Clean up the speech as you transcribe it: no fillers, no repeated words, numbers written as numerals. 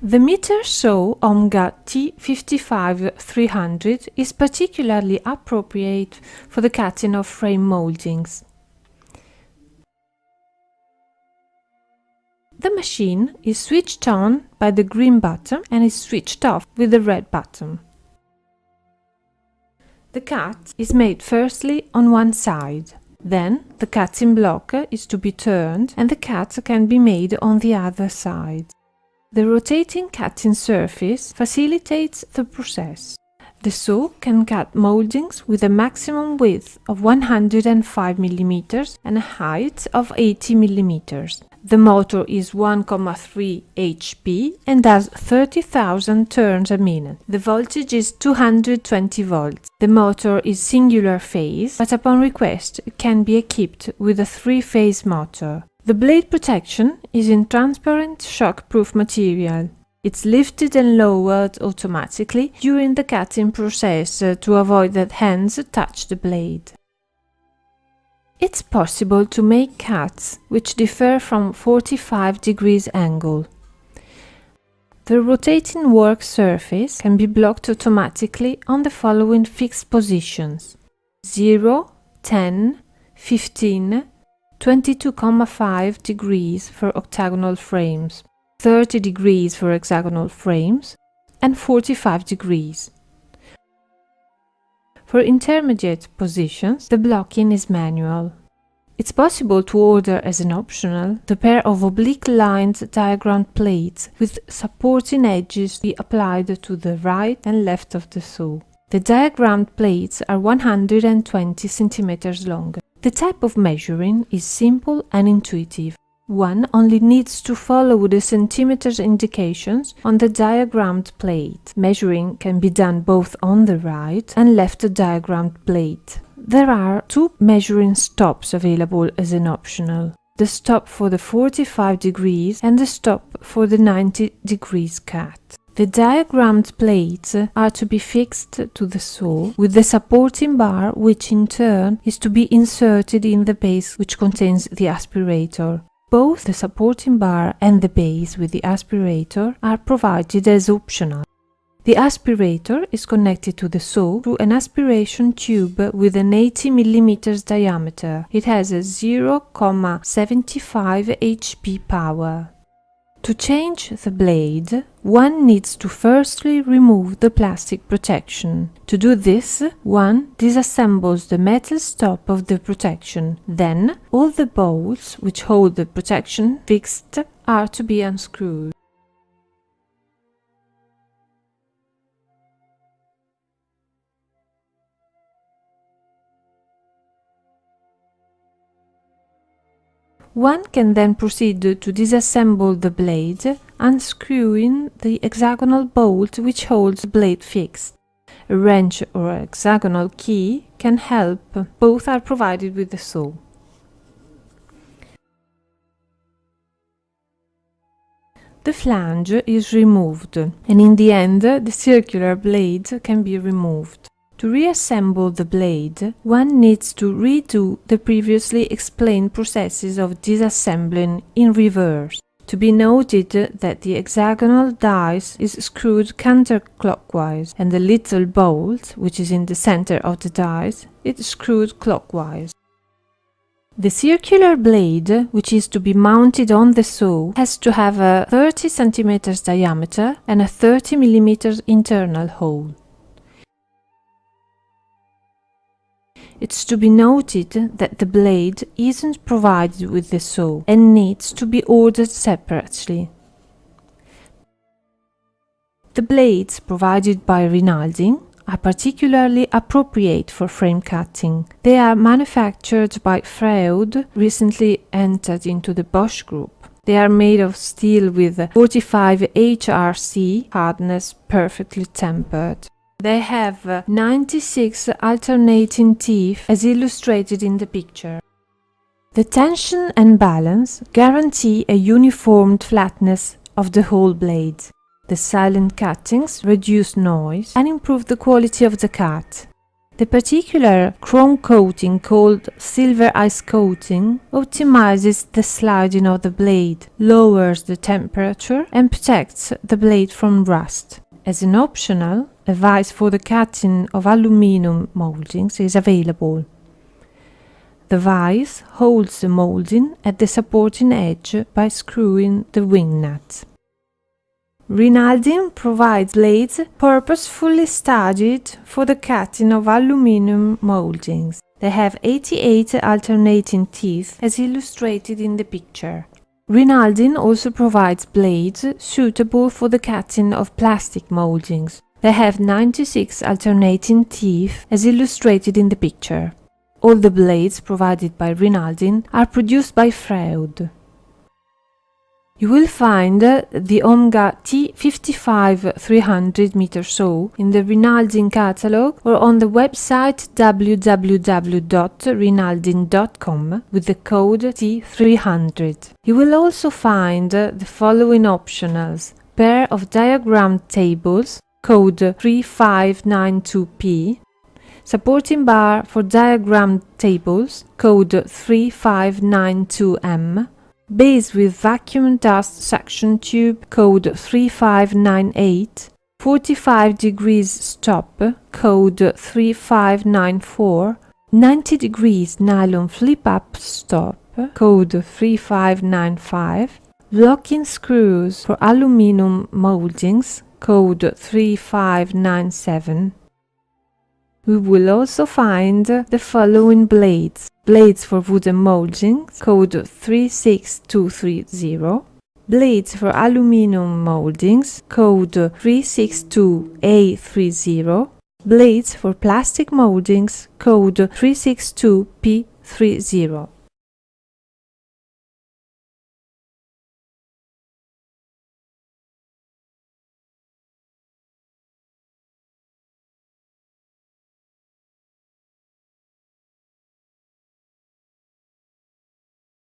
The Mitre Saw OMGA T55 300 is particularly appropriate for the cutting of frame moldings. The machine is switched on by the green button and is switched off with the red button. The cut is made firstly on one side. Then the cutting block is to be turned and the cut can be made on the other side. The rotating cutting surface facilitates the process. The saw can cut moldings with a maximum width of 105 mm and a height of 80 mm. The motor is 1,3 HP and does 30,000 turns a minute. The voltage is 220 volts. The motor is singular phase, but upon request it can be equipped with a three-phase motor. The blade protection is in transparent shock-proof material. It's lifted and lowered automatically during the cutting process to avoid that hands touch the blade. It's possible to make cuts which differ from 45 degrees angle. The rotating work surface can be blocked automatically on the following fixed positions: 0, 10, 15, 22,5 degrees for octagonal frames, 30 degrees for hexagonal frames, and 45 degrees. For intermediate positions, the blocking is manual. It's possible to order as an optional the pair of oblique-lined diagrammed plates with supporting edges to be applied to the right and left of the saw. The diagrammed plates are 120 cm long. The type of measuring is simple and intuitive. One only needs to follow the centimeters indications on the diagrammed plate. Measuring can be done both on the right and left diagrammed plate. There are two measuring stops available as an optional: the stop for the 45 degrees and the stop for the 90 degrees cut. The diagrammed plates are to be fixed to the saw with the supporting bar, which in turn is to be inserted in the base which contains the aspirator. Both the supporting bar and the base with the aspirator are provided as optional. The aspirator is connected to the saw through an aspiration tube with an 80 mm diameter. It has a 0,75 HP power. To change the blade, one needs to firstly remove the plastic protection. To do this, one disassembles the metal stop of the protection. Then, all the bolts which hold the protection fixed are to be unscrewed. One can then proceed to disassemble the blade, unscrewing the hexagonal bolt which holds the blade fixed. A wrench or a hexagonal key can help. Both are provided with the saw. The flange is removed, and in the end the circular blade can be removed. To reassemble the blade, one needs to redo the previously explained processes of disassembling in reverse. To be noted that the hexagonal dice is screwed counterclockwise and the little bolt, which is in the center of the dice, is screwed clockwise. The circular blade, which is to be mounted on the saw, has to have a 30 cm diameter and a 30 mm internal hole. It's to be noted that the blade isn't provided with the saw and needs to be ordered separately. The blades provided by Rinaldi are particularly appropriate for frame cutting. They are manufactured by Freud, recently entered into the Bosch Group. They are made of steel with 45 HRC hardness, perfectly tempered. They have 96 alternating teeth as illustrated in the picture. The tension and balance guarantee a uniform flatness of the whole blade. The silent cuttings reduce noise and improve the quality of the cut. The particular chrome coating called silver ice coating optimizes the sliding of the blade, lowers the temperature and protects the blade from rust. As an optional, a vise for the cutting of aluminum moldings is available. The vise holds the molding at the supporting edge by screwing the wing nut. Reconditioned provides blades purposefully studied for the cutting of aluminum moldings. They have 88 alternating teeth as illustrated in the picture. Reconditioned also provides blades suitable for the cutting of plastic moldings. They have 96 alternating teeth as illustrated in the picture. All the blades provided by Reconditioned are produced by Freud. You will find the OMGA T55 300 Mitre Saw in the Reconditioned catalog or on the website www.reconditioned.com with the code T300. You will also find the following optionals: pair of diagrammed tables, code 3592P, supporting bar for diagrammed tables, code 3592M, base with vacuum dust suction tube, code 3598, 45 degrees stop, code 3594, 90 degrees nylon flip-up stop, code 3595, locking screws for aluminum moldings, code 3597. We will also find the following blades: blades for wooden moldings, code 36230, blades for aluminum moldings, code 362A30, blades for plastic moldings, code 362P30.